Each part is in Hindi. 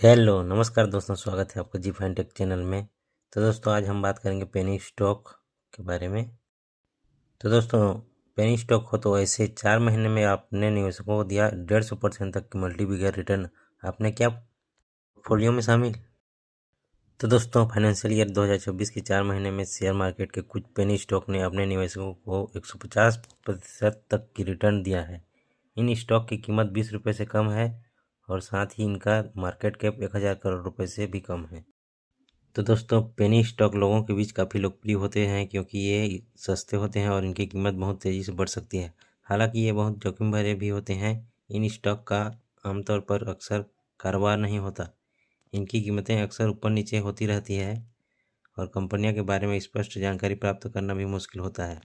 हेलो नमस्कार दोस्तों, स्वागत है आपका जी फाइन टेक चैनल में। तो दोस्तों आज हम बात करेंगे पेनी स्टॉक के बारे में। तो दोस्तों पेनी स्टॉक हो तो ऐसे 4 महीने में आपने निवेशकों को दिया 150% तक की मल्टी बिगर रिटर्न। आपने क्या पोर्टफोलियो में शामिल? तो दोस्तों फाइनेंशियल ईयर 2026 के 4 महीने में शेयर मार्केट के कुछ पेनी स्टॉक ने अपने निवेशकों को 150% तक की रिटर्न दिया है। इन स्टॉक की कीमत 20 रुपये से कम है और साथ ही इनका मार्केट कैप 1000 करोड़ रुपए से भी कम है। तो दोस्तों पेनी स्टॉक लोगों के बीच काफ़ी लोकप्रिय होते हैं क्योंकि ये सस्ते होते हैं और इनकी कीमत बहुत तेज़ी से बढ़ सकती है। हालांकि ये बहुत जोखिम भरे भी होते हैं। इन स्टॉक का आमतौर पर अक्सर कारोबार नहीं होता। इनकी कीमतें अक्सर ऊपर नीचे होती रहती है और कंपनियों के बारे में स्पष्ट जानकारी प्राप्त करना भी मुश्किल होता है।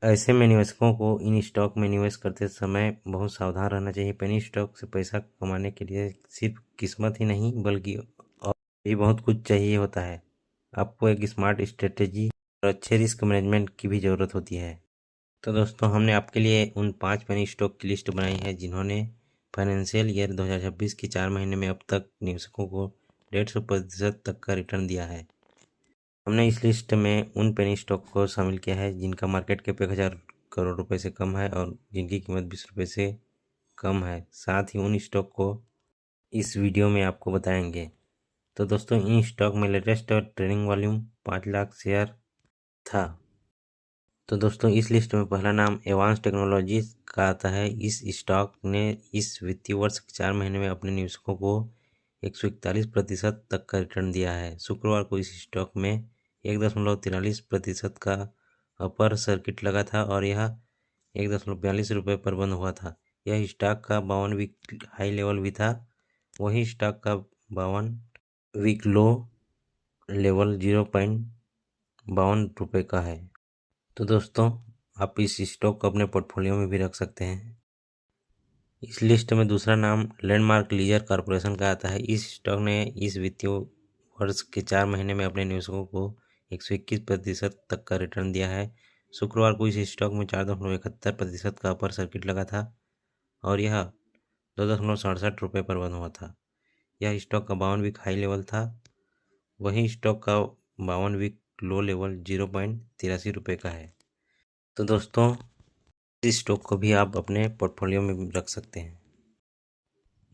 ऐसे में निवेशकों को इन स्टॉक में निवेश करते समय बहुत सावधान रहना चाहिए। पेनी स्टॉक से पैसा कमाने के लिए सिर्फ किस्मत ही नहीं बल्कि और भी बहुत कुछ चाहिए होता है। आपको एक स्मार्ट स्ट्रेटेजी और अच्छे रिस्क मैनेजमेंट की भी ज़रूरत होती है। तो दोस्तों हमने आपके लिए उन 5 पेनी स्टॉक की लिस्ट बनाई है जिन्होंने फाइनेंशियल ईयर 2026 के 4 महीने में अब तक निवेशकों को 150% तक का रिटर्न दिया है। हमने इस लिस्ट में उन पेनी स्टॉक को शामिल किया है जिनका मार्केट कैप 1000 करोड़ रुपए से कम है और जिनकी कीमत 20 रुपये से कम है। साथ ही उन स्टॉक को इस वीडियो में आपको बताएंगे। तो दोस्तों इन स्टॉक में latest trading volume 5 lakh share था। तो दोस्तों इस लिस्ट में पहला नाम एडवांस टेक्नोलॉजीज का आता है। इस स्टॉक ने इस वित्तीय वर्ष के 4 महीने में अपने निवेशकों को 141% तक का रिटर्न दिया है। शुक्रवार को इस स्टॉक में 1.43% का अपर सर्किट लगा था और यह 1.42 रुपये पर बंद हुआ था। यह स्टॉक का 52 वीक हाई लेवल भी था। वही स्टॉक का 52 वीक लो लेवल 0.52 रुपये का है। तो दोस्तों आप इस स्टॉक को अपने पोर्टफोलियो में भी रख सकते हैं। इस लिस्ट में दूसरा नाम लैंडमार्क लीजर कॉरपोरेशन का आता है। इस स्टॉक ने इस वित्तीय वर्ष के 4 महीने में अपने निवेशकों को 121% तक का रिटर्न दिया है। शुक्रवार को इस स्टॉक में 4.71% का अपर सर्किट लगा था और यह 2.67 रुपये पर बंद हुआ था। यह स्टॉक का 52 वीक हाई लेवल था। वहीं स्टॉक का 52 वीक लो लेवल 0.83 रुपये का है। तो दोस्तों इस स्टॉक को भी आप अपने पोर्टफोलियो में रख सकते हैं।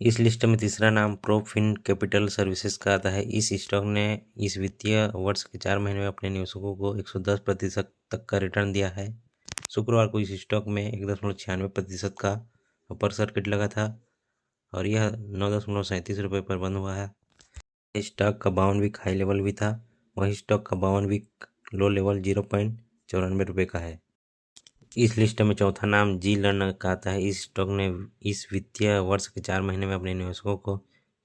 इस लिस्ट में तीसरा नाम प्रोफिन कैपिटल सर्विसेज का आता है। इस स्टॉक ने इस वित्तीय वर्ष के 4 महीने में अपने निवेशकों को 110% तक का रिटर्न दिया है। शुक्रवार को इस स्टॉक में 1.96% का अपर सर्किट लगा था और यह 9.37 रुपये पर बंद हुआ है। स्टॉक का 52 वीक हाई लेवल भी था। वही स्टॉक का 52 वीक लो लेवल 0.94 रुपये का है। इस लिस्ट में चौथा नाम जी लर्न का आता है। इस स्टॉक ने इस वित्तीय वर्ष के 4 महीने में अपने निवेशकों को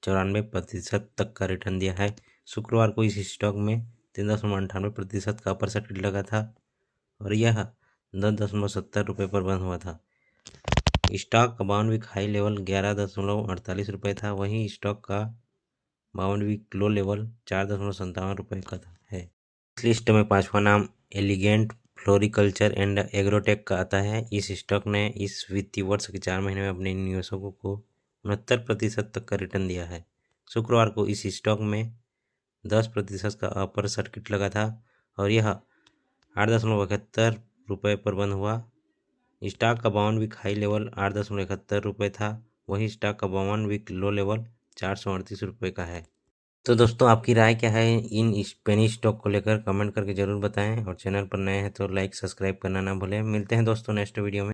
94% तक का रिटर्न दिया है। शुक्रवार को इस स्टॉक में 3.98% का अपर सर्किट लगा था और यह 10.70 रुपये पर बंद हुआ था। स्टॉक का 52 वीक हाई लेवल 11.48 रुपये था। वहीं स्टॉक का 52 वीक लो लेवल 4.57 रुपये का है। इस लिस्ट में पांचवा नाम एलिगेंट फ्लोरिकल्चर एंड एग्रोटेक का आता है। इस स्टॉक ने इस वित्तीय वर्ष के 4 महीने में अपने निवेशकों को 69% तक का रिटर्न दिया है। शुक्रवार को इस स्टॉक में 10% का अपर सर्किट लगा था और यह 8.71 रुपये पर बंद हुआ। स्टॉक का 52 वीक हाई लेवल 8.71 रुपये था। वही स्टॉक का 52 वीक लो लेवल 438 रुपये का है। तो दोस्तों आपकी राय क्या है इन पेनी स्टॉक को लेकर? कमेंट करके ज़रूर बताएं और चैनल पर नए हैं तो लाइक सब्सक्राइब करना ना भूलें। मिलते हैं दोस्तों नेक्स्ट वीडियो में।